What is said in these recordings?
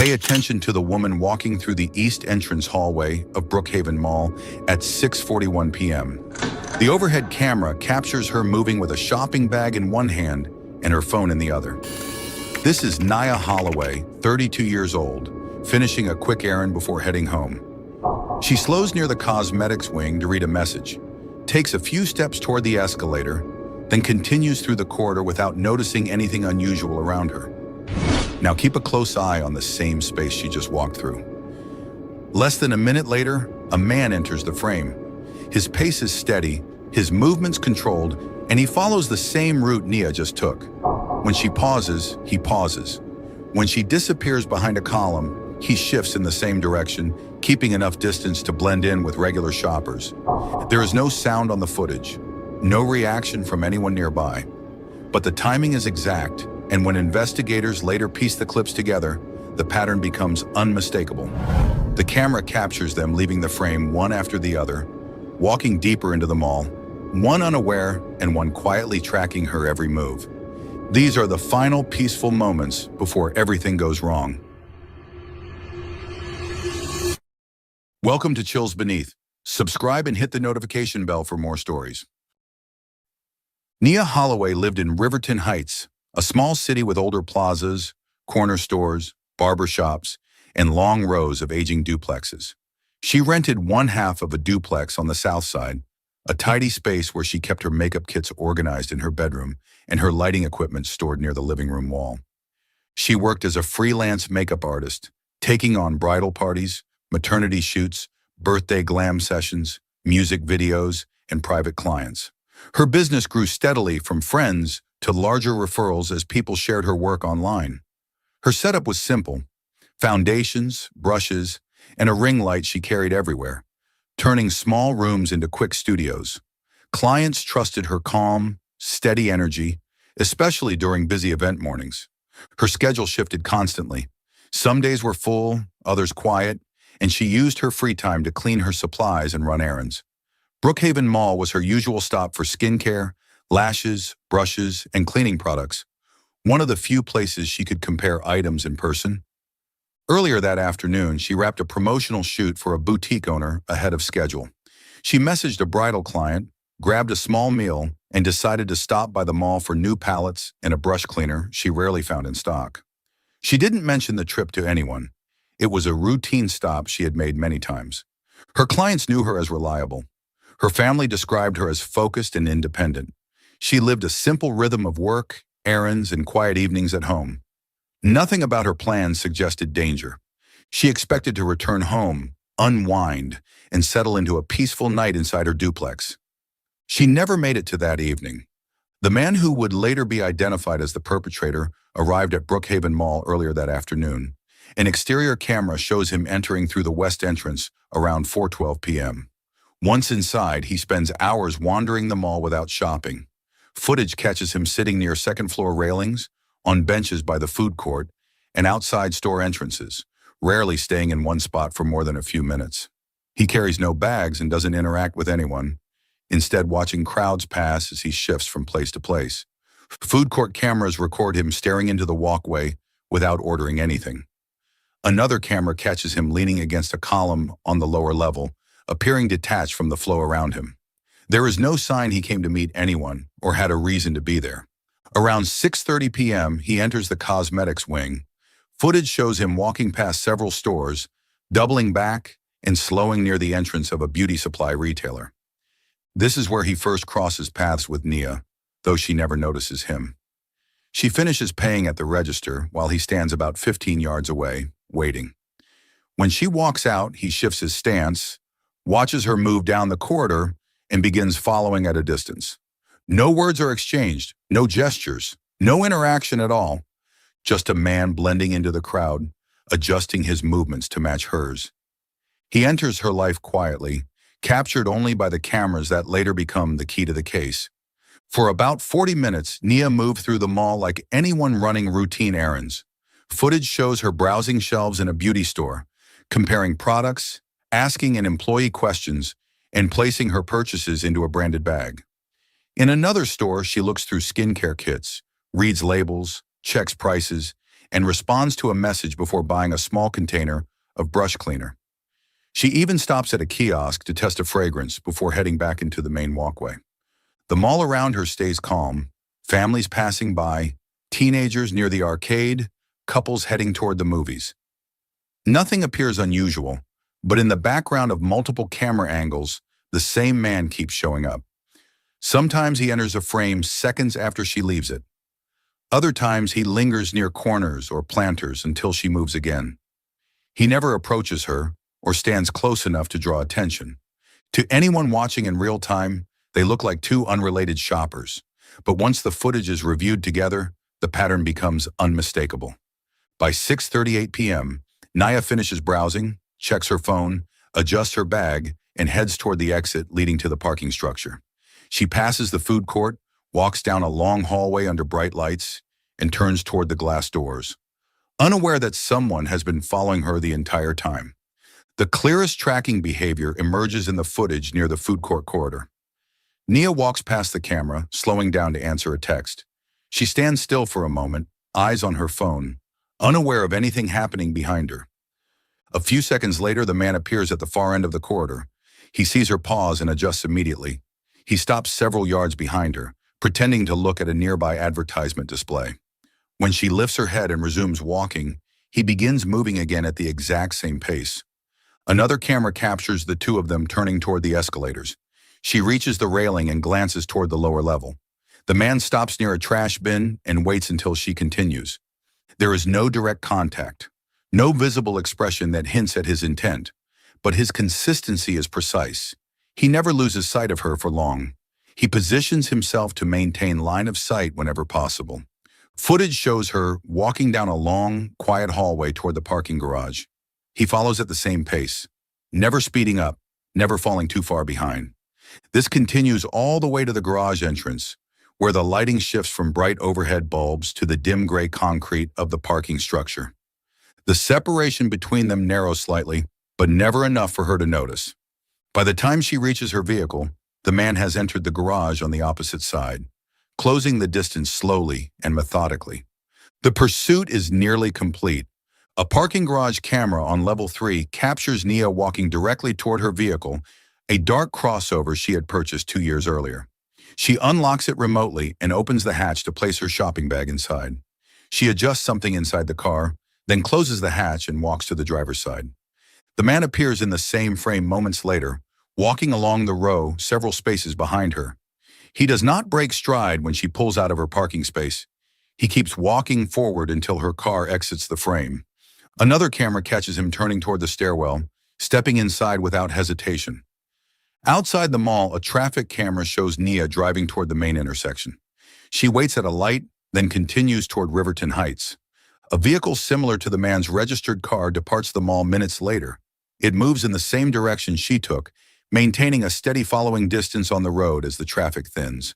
Pay attention to the woman walking through the east entrance hallway of Brookhaven Mall at 6:41 p.m. The overhead camera captures her moving with a shopping bag in one hand and her phone in the other. This is Nia Holloway, 32 years old, finishing a quick errand before heading home. She slows near the cosmetics wing to read a message, takes a few steps toward the escalator, then continues through the corridor without noticing anything unusual around her. Now keep a close eye on the same space she just walked through. Less than a minute later, a man enters the frame. His pace is steady, his movements controlled, and he follows the same route Nia just took. When she pauses, he pauses. When she disappears behind a column, he shifts in the same direction, keeping enough distance to blend in with regular shoppers. There is no sound on the footage, no reaction from anyone nearby. But the timing is exact, and when investigators later piece the clips together, the pattern becomes unmistakable. The camera captures them leaving the frame one after the other, walking deeper into the mall, one unaware and one quietly tracking her every move. These are the final peaceful moments before everything goes wrong. Welcome to Chills Beneath. Subscribe and hit the notification bell for more stories. Nia Holloway lived in Riverton Heights, a small city with older plazas, corner stores, barber shops, and long rows of aging duplexes. She rented one half of a duplex on the south side, a tidy space where she kept her makeup kits organized in her bedroom and her lighting equipment stored near the living room wall. She worked as a freelance makeup artist, taking on bridal parties, maternity shoots, birthday glam sessions, music videos, and private clients. Her business grew steadily from friends to larger referrals as people shared her work online. Her setup was simple: foundations, brushes, and a ring light she carried everywhere, turning small rooms into quick studios. Clients trusted her calm, steady energy, especially during busy event mornings. Her schedule shifted constantly. Some days were full, others quiet, and she used her free time to clean her supplies and run errands. Brookhaven Mall was her usual stop for skincare, lashes, brushes, and cleaning products, one of the few places she could compare items in person. Earlier that afternoon, she wrapped a promotional shoot for a boutique owner ahead of schedule. She messaged a bridal client, grabbed a small meal, and decided to stop by the mall for new palettes and a brush cleaner she rarely found in stock. She didn't mention the trip to anyone. It was a routine stop she had made many times. Her clients knew her as reliable. Her family described her as focused and independent. She lived a simple rhythm of work, errands, and quiet evenings at home. Nothing about her plans suggested danger. She expected to return home, unwind, and settle into a peaceful night inside her duplex. She never made it to that evening. The man who would later be identified as the perpetrator arrived at Brookhaven Mall earlier that afternoon. An exterior camera shows him entering through the west entrance around 4:12 p.m. Once inside, he spends hours wandering the mall without shopping. Footage catches him sitting near second-floor railings, on benches by the food court, and outside store entrances, rarely staying in one spot for more than a few minutes. He carries no bags and doesn't interact with anyone, instead watching crowds pass as he shifts from place to place. Food court cameras record him staring into the walkway without ordering anything. Another camera catches him leaning against a column on the lower level, appearing detached from the flow around him. There is no sign he came to meet anyone or had a reason to be there. Around 6:30 p.m., he enters the cosmetics wing. Footage shows him walking past several stores, doubling back and slowing near the entrance of a beauty supply retailer. This is where he first crosses paths with Nia, though she never notices him. She finishes paying at the register while he stands about 15 yards away, waiting. When she walks out, he shifts his stance, watches her move down the corridor, and begins following at a distance. No words are exchanged, no gestures, no interaction at all. Just a man blending into the crowd, adjusting his movements to match hers. He enters her life quietly, captured only by the cameras that later become the key to the case. For about 40 minutes, Nia moved through the mall like anyone running routine errands. Footage shows her browsing shelves in a beauty store, comparing products, asking an employee questions, and placing her purchases into a branded bag. In another store, she looks through skincare kits, reads labels, checks prices, and responds to a message before buying a small container of brush cleaner. She even stops at a kiosk to test a fragrance before heading back into the main walkway. The mall around her stays calm, families passing by, teenagers near the arcade, couples heading toward the movies. Nothing appears unusual, but in the background of multiple camera angles, the same man keeps showing up. Sometimes he enters a frame seconds after she leaves it. Other times he lingers near corners or planters until she moves again. He never approaches her or stands close enough to draw attention. To anyone watching in real time, they look like two unrelated shoppers. But once the footage is reviewed together, the pattern becomes unmistakable. By 6:38 p.m., Naya finishes browsing, checks her phone, adjusts her bag, and heads toward the exit leading to the parking structure. She passes the food court, walks down a long hallway under bright lights, and turns toward the glass doors, unaware that someone has been following her the entire time. The clearest tracking behavior emerges in the footage near the food court corridor. Nia walks past the camera, slowing down to answer a text. She stands still for a moment, eyes on her phone, unaware of anything happening behind her. A few seconds later, the man appears at the far end of the corridor. He sees her pause and adjusts immediately. He stops several yards behind her, pretending to look at a nearby advertisement display. When she lifts her head and resumes walking, he begins moving again at the exact same pace. Another camera captures the two of them turning toward the escalators. She reaches the railing and glances toward the lower level. The man stops near a trash bin and waits until she continues. There is no direct contact, no visible expression that hints at his intent, but his consistency is precise. He never loses sight of her for long. He positions himself to maintain line of sight whenever possible. Footage shows her walking down a long, quiet hallway toward the parking garage. He follows at the same pace, never speeding up, never falling too far behind. This continues all the way to the garage entrance, where the lighting shifts from bright overhead bulbs to the dim gray concrete of the parking structure. The separation between them narrows slightly, but never enough for her to notice. By the time she reaches her vehicle, the man has entered the garage on the opposite side, closing the distance slowly and methodically. The pursuit is nearly complete. A parking garage camera on level 3 captures Nia walking directly toward her vehicle, a dark crossover she had purchased 2 years earlier. She unlocks it remotely and opens the hatch to place her shopping bag inside. She adjusts something inside the car, then closes the hatch and walks to the driver's side. The man appears in the same frame moments later, walking along the row several spaces behind her. He does not break stride when she pulls out of her parking space. He keeps walking forward until her car exits the frame. Another camera catches him turning toward the stairwell, stepping inside without hesitation. Outside the mall, a traffic camera shows Nia driving toward the main intersection. She waits at a light, then continues toward Riverton Heights. A vehicle similar to the man's registered car departs the mall minutes later. It moves in the same direction she took, maintaining a steady following distance on the road as the traffic thins.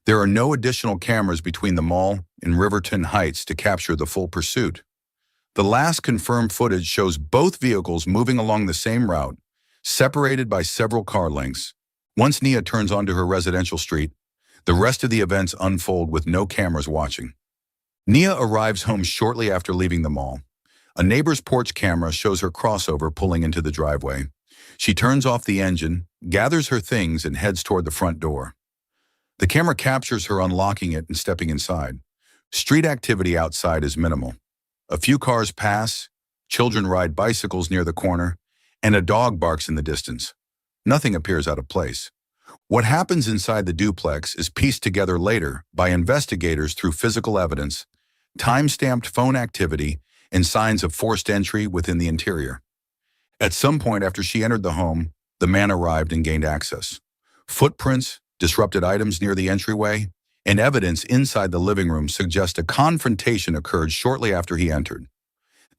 There are no additional cameras between the mall and Riverton Heights to capture the full pursuit. The last confirmed footage shows both vehicles moving along the same route, separated by several car lengths. Once Nia turns onto her residential street, the rest of the events unfold with no cameras watching. Nia arrives home shortly after leaving the mall. A neighbor's porch camera shows her crossover pulling into the driveway. She turns off the engine, gathers her things, and heads toward the front door. The camera captures her unlocking it and stepping inside. Street activity outside is minimal. A few cars pass, children ride bicycles near the corner, and a dog barks in the distance. Nothing appears out of place. What happens inside the duplex is pieced together later by investigators through physical evidence, time-stamped phone activity, and signs of forced entry within the interior. At some point after she entered the home, the man arrived and gained access. Footprints, disrupted items near the entryway, and evidence inside the living room suggest a confrontation occurred shortly after he entered.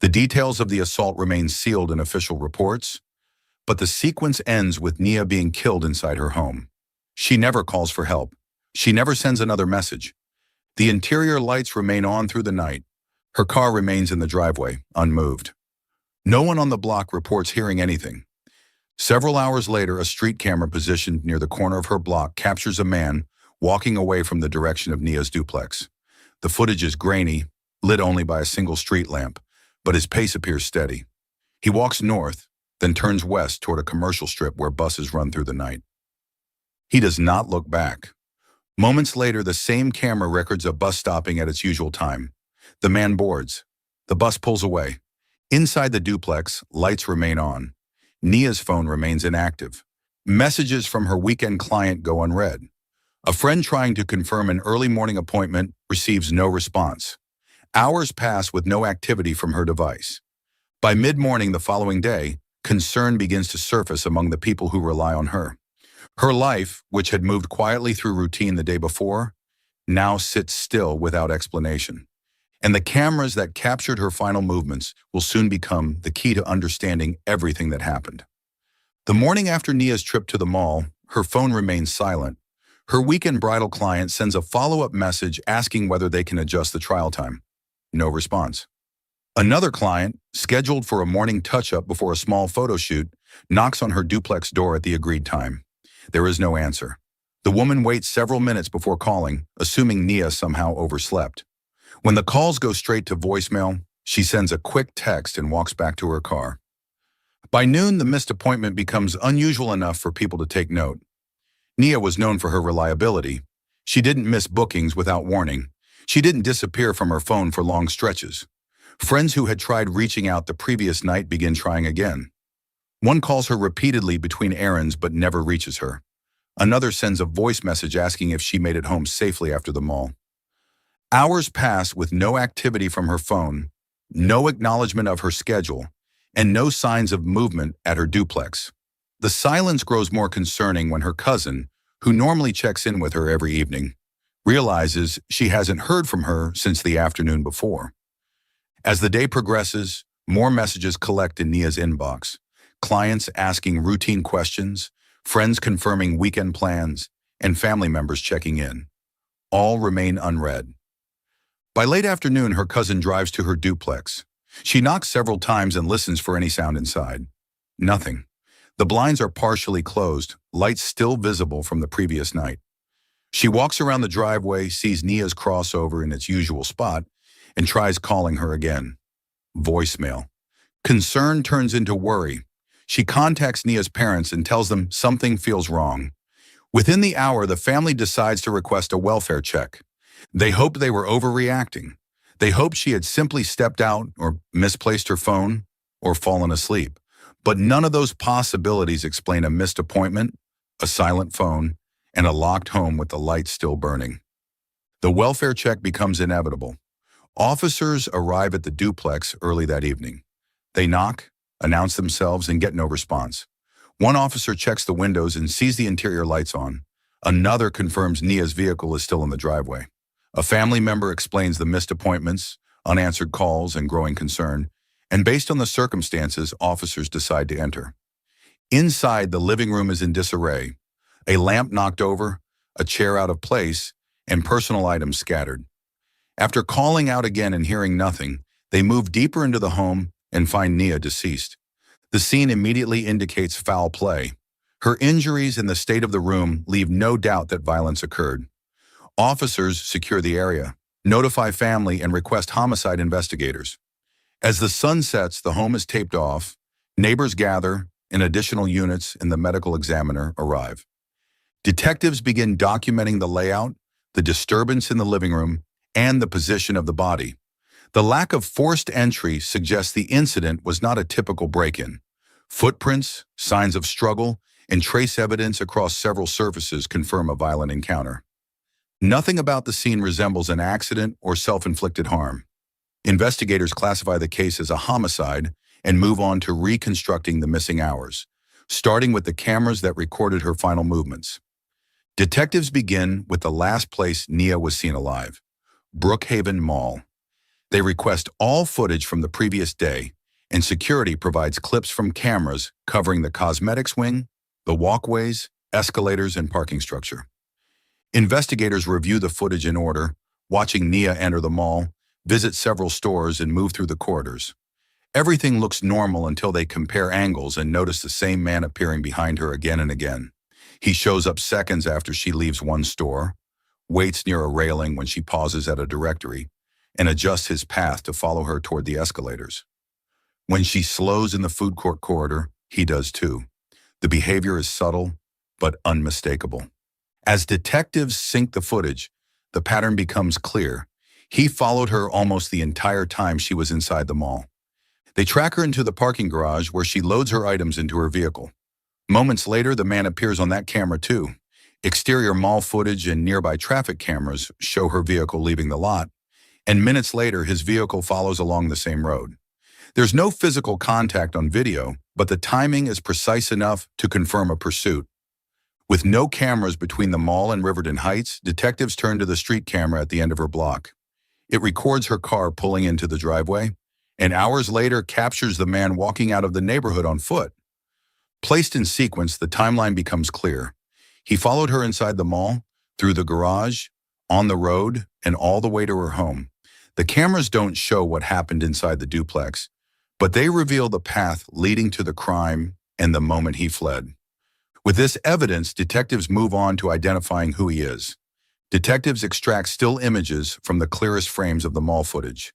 The details of the assault remain sealed in official reports, but the sequence ends with Nia being killed inside her home. She never calls for help. She never sends another message. The interior lights remain on through the night. Her car remains in the driveway, unmoved. No one on the block reports hearing anything. Several hours later, a street camera positioned near the corner of her block captures a man walking away from the direction of Nia's duplex. The footage is grainy, lit only by a single street lamp, but his pace appears steady. He walks north, then turns west toward a commercial strip where buses run through the night. He does not look back. Moments later, the same camera records a bus stopping at its usual time. The man boards. The bus pulls away. Inside the duplex, lights remain on. Nia's phone remains inactive. Messages from her weekend client go unread. A friend trying to confirm an early morning appointment receives no response. Hours pass with no activity from her device. By mid-morning the following day, concern begins to surface among the people who rely on her. Her life, which had moved quietly through routine the day before, now sits still without explanation. And the cameras that captured her final movements will soon become the key to understanding everything that happened. The morning after Nia's trip to the mall, her phone remains silent. Her weekend bridal client sends a follow-up message asking whether they can adjust the trial time. No response. Another client, scheduled for a morning touch-up before a small photo shoot, knocks on her duplex door at the agreed time. There is no answer. The woman waits several minutes before calling, assuming Nia somehow overslept. When the calls go straight to voicemail, she sends a quick text and walks back to her car. By noon, the missed appointment becomes unusual enough for people to take note. Nia was known for her reliability. She didn't miss bookings without warning. She didn't disappear from her phone for long stretches. Friends who had tried reaching out the previous night begin trying again. One calls her repeatedly between errands but never reaches her. Another sends a voice message asking if she made it home safely after the mall. Hours pass with no activity from her phone, no acknowledgement of her schedule, and no signs of movement at her duplex. The silence grows more concerning when her cousin, who normally checks in with her every evening, realizes she hasn't heard from her since the afternoon before. As the day progresses, more messages collect in Nia's inbox. Clients asking routine questions, friends confirming weekend plans, and family members checking in. All remain unread. By late afternoon, her cousin drives to her duplex. She knocks several times and listens for any sound inside. Nothing. The blinds are partially closed, lights still visible from the previous night. She walks around the driveway, sees Nia's crossover in its usual spot, and tries calling her again. Voicemail. Concern turns into worry. She contacts Nia's parents and tells them something feels wrong. Within the hour, the family decides to request a welfare check. They hoped they were overreacting. They hoped she had simply stepped out or misplaced her phone or fallen asleep. But none of those possibilities explain a missed appointment, a silent phone, and a locked home with the lights still burning. The welfare check becomes inevitable. Officers arrive at the duplex early that evening. They knock, announce themselves, and get no response. One officer checks the windows and sees the interior lights on. Another confirms Nia's vehicle is still in the driveway. A family member explains the missed appointments, unanswered calls, and growing concern, and based on the circumstances, officers decide to enter. Inside, the living room is in disarray. A lamp knocked over, a chair out of place, and personal items scattered. After calling out again and hearing nothing, they move deeper into the home and find Nia deceased. The scene immediately indicates foul play. Her injuries and the state of the room leave no doubt that violence occurred. Officers secure the area, notify family, and request homicide investigators. As the sun sets, the home is taped off. Neighbors gather, and additional units and the medical examiner arrive. Detectives begin documenting the layout, the disturbance in the living room, and the position of the body. The lack of forced entry suggests the incident was not a typical break-in. Footprints, signs of struggle, and trace evidence across several surfaces confirm a violent encounter. Nothing about the scene resembles an accident or self-inflicted harm. Investigators classify the case as a homicide and move on to reconstructing the missing hours, starting with the cameras that recorded her final movements. Detectives begin with the last place Nia was seen alive, Brookhaven Mall. They request all footage from the previous day, and security provides clips from cameras covering the cosmetics wing, the walkways, escalators, and parking structure. Investigators review the footage in order, watching Nia enter the mall, visit several stores, and move through the corridors. Everything looks normal until they compare angles and notice the same man appearing behind her again and again. He shows up seconds after she leaves one store, waits near a railing when she pauses at a directory, and adjusts his path to follow her toward the escalators. When she slows in the food court corridor, he does too. The behavior is subtle, but unmistakable. As detectives sync the footage, the pattern becomes clear. He followed her almost the entire time she was inside the mall. They track her into the parking garage where she loads her items into her vehicle. Moments later, the man appears on that camera too. Exterior mall footage and nearby traffic cameras show her vehicle leaving the lot, and minutes later, his vehicle follows along the same road. There's no physical contact on video, but the timing is precise enough to confirm a pursuit. With no cameras between the mall and Riverton Heights, detectives turn to the street camera at the end of her block. It records her car pulling into the driveway, and hours later captures the man walking out of the neighborhood on foot. Placed in sequence, the timeline becomes clear. He followed her inside the mall, through the garage, on the road, and all the way to her home. The cameras don't show what happened inside the duplex, but they reveal the path leading to the crime and the moment he fled. With this evidence, detectives move on to identifying who he is. Detectives extract still images from the clearest frames of the mall footage.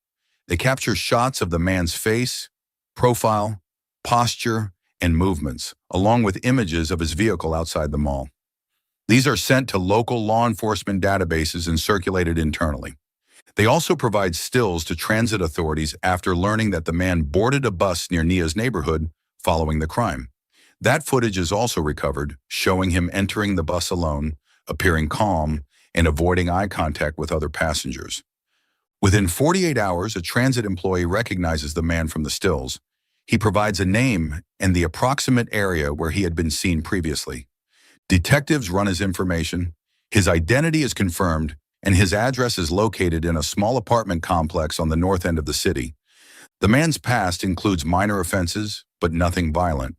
They capture shots of the man's face, profile, posture, and movements, along with images of his vehicle outside the mall. These are sent to local law enforcement databases and circulated internally. They also provide stills to transit authorities after learning that the man boarded a bus near Nia's neighborhood following the crime. That footage is also recovered, showing him entering the bus alone, appearing calm, and avoiding eye contact with other passengers. Within 48 hours, a transit employee recognizes the man from the stills. He provides a name and the approximate area where he had been seen previously. Detectives run his information, his identity is confirmed, and his address is located in a small apartment complex on the north end of the city. The man's past includes minor offenses, but nothing violent.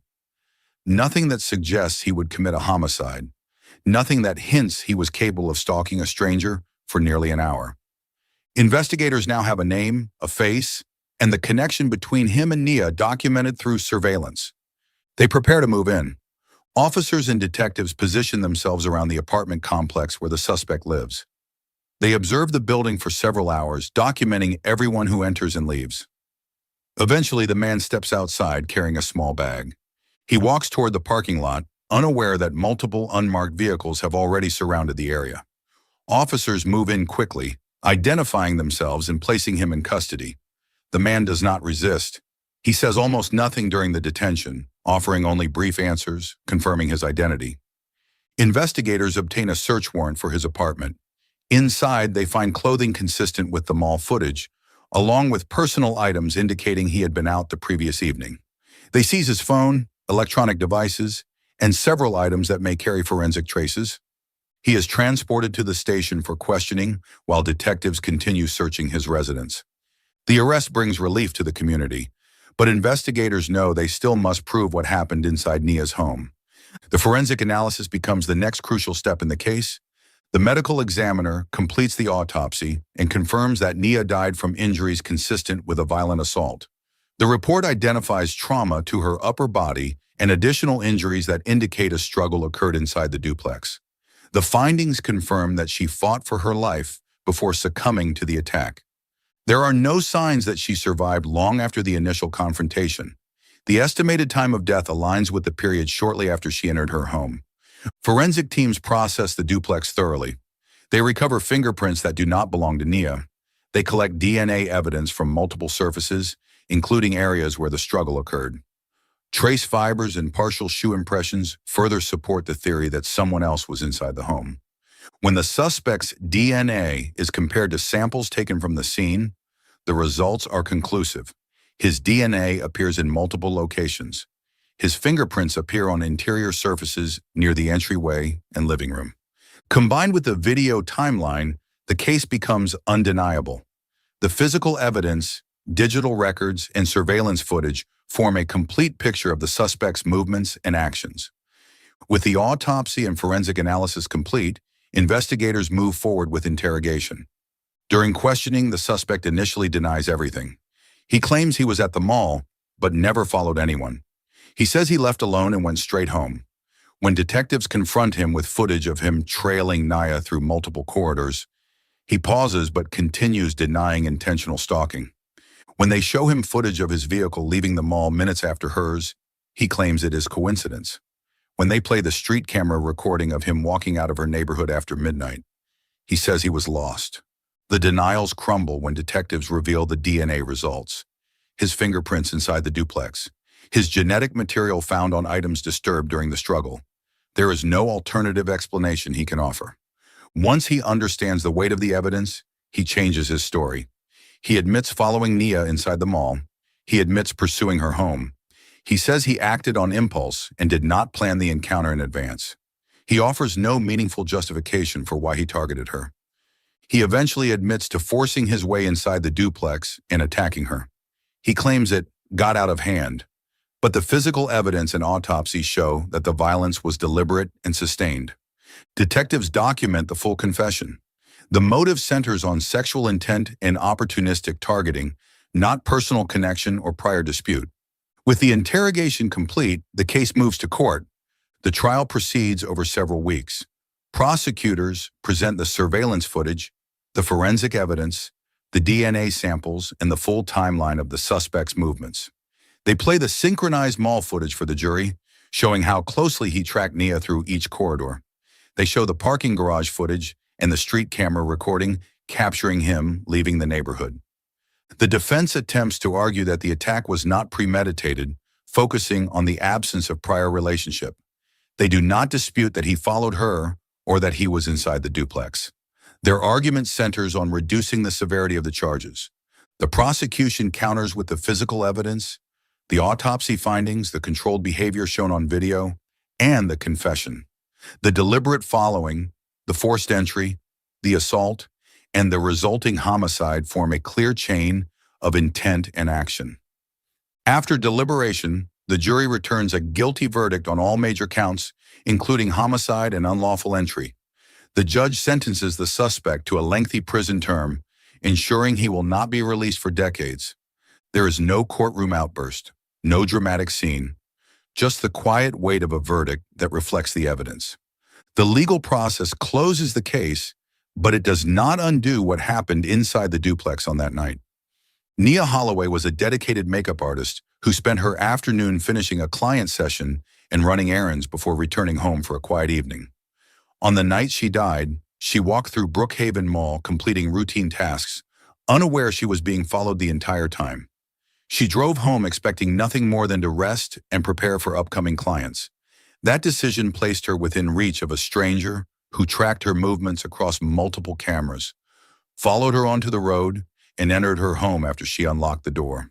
Nothing that suggests he would commit a homicide. Nothing that hints he was capable of stalking a stranger for nearly an hour. Investigators now have a name, a face, and the connection between him and Nia documented through surveillance. They prepare to move in. Officers and detectives position themselves around the apartment complex where the suspect lives. They observe the building for several hours, documenting everyone who enters and leaves. Eventually, the man steps outside carrying a small bag. He walks toward the parking lot, unaware that multiple unmarked vehicles have already surrounded the area. Officers move in quickly, identifying themselves and placing him in custody. The man does not resist. He says almost nothing during the detention, offering only brief answers, confirming his identity. Investigators obtain a search warrant for his apartment. Inside, they find clothing consistent with the mall footage, along with personal items indicating he had been out the previous evening. They seize his phone, electronic devices, and several items that may carry forensic traces. He is transported to the station for questioning while detectives continue searching his residence. The arrest brings relief to the community, but investigators know they still must prove what happened inside Nia's home. The forensic analysis becomes the next crucial step in the case. The medical examiner completes the autopsy and confirms that Nia died from injuries consistent with a violent assault. The report identifies trauma to her upper body and additional injuries that indicate a struggle occurred inside the duplex. The findings confirm that she fought for her life before succumbing to the attack. There are no signs that she survived long after the initial confrontation. The estimated time of death aligns with the period shortly after she entered her home. Forensic teams process the duplex thoroughly. They recover fingerprints that do not belong to Nia. They collect DNA evidence from multiple surfaces, including areas where the struggle occurred. Trace fibers and partial shoe impressions further support the theory that someone else was inside the home. When the suspect's DNA is compared to samples taken from the scene, the results are conclusive. His DNA appears in multiple locations. His fingerprints appear on interior surfaces near the entryway and living room. Combined with the video timeline, the case becomes undeniable. The physical evidence, digital records, and surveillance footage form a complete picture of the suspect's movements and actions. With the autopsy and forensic analysis complete, investigators move forward with interrogation. During questioning, the suspect initially denies everything. He claims he was at the mall, but never followed anyone. He says he left alone and went straight home. When detectives confront him with footage of him trailing Nia through multiple corridors, He pauses but continues denying intentional stalking. When they show him footage of his vehicle leaving the mall minutes after hers, he claims it is coincidence. When they play the street camera recording of him walking out of her neighborhood after midnight, he says he was lost. The denials crumble when detectives reveal the DNA results. His fingerprints inside the duplex. His genetic material found on items disturbed during the struggle. There is no alternative explanation he can offer. Once he understands the weight of the evidence, he changes his story. He admits following Nia inside the mall. He admits pursuing her home. He says he acted on impulse and did not plan the encounter in advance. He offers no meaningful justification for why he targeted her. He eventually admits to forcing his way inside the duplex and attacking her. He claims it got out of hand, but the physical evidence and autopsies show that the violence was deliberate and sustained. Detectives document the full confession. The motive centers on sexual intent and opportunistic targeting, not personal connection or prior dispute. With the interrogation complete, the case moves to court. The trial proceeds over several weeks. Prosecutors present the surveillance footage, the forensic evidence, the DNA samples, and the full timeline of the suspect's movements. They play the synchronized mall footage for the jury, showing how closely he tracked Nia through each corridor. They show the parking garage footage and the street camera recording capturing him leaving the neighborhood. The defense attempts to argue that the attack was not premeditated, focusing on the absence of prior relationship. They do not dispute that he followed her or that he was inside the duplex. Their argument centers on reducing the severity of the charges. The prosecution counters with the physical evidence, the autopsy findings, the controlled behavior shown on video, and the confession. The deliberate following, the forced entry, the assault, and the resulting homicide form a clear chain of intent and action. After deliberation, the jury returns a guilty verdict on all major counts, including homicide and unlawful entry. The judge sentences the suspect to a lengthy prison term, ensuring he will not be released for decades. There is no courtroom outburst, no dramatic scene, just the quiet weight of a verdict that reflects the evidence. The legal process closes the case, but it does not undo what happened inside the duplex on that night. Nia Holloway was a dedicated makeup artist who spent her afternoon finishing a client session and running errands before returning home for a quiet evening. On the night she died, she walked through Brookhaven Mall completing routine tasks, unaware she was being followed the entire time. She drove home expecting nothing more than to rest and prepare for upcoming clients. That decision placed her within reach of a stranger who tracked her movements across multiple cameras, followed her onto the road, and entered her home after she unlocked the door.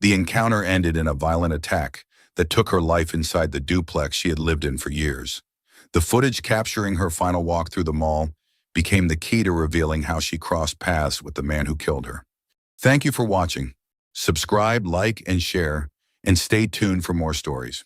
The encounter ended in a violent attack that took her life inside the duplex she had lived in for years. The footage capturing her final walk through the mall became the key to revealing how she crossed paths with the man who killed her. Thank you for watching. Subscribe, like, and share, and stay tuned for more stories.